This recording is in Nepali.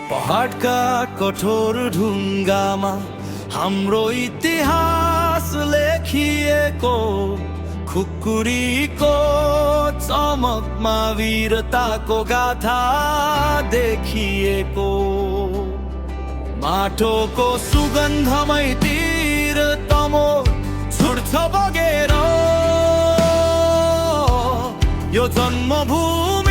पहाडका कठोर ढुङ्गामा हाम्रो इतिहास लेखिएको, खुकुरीको चमकमा वीरताको गाथा देखिएको। माटोको सुगन्धमै तिर तमो छुट्छ बगेर, यो जन्मभूमि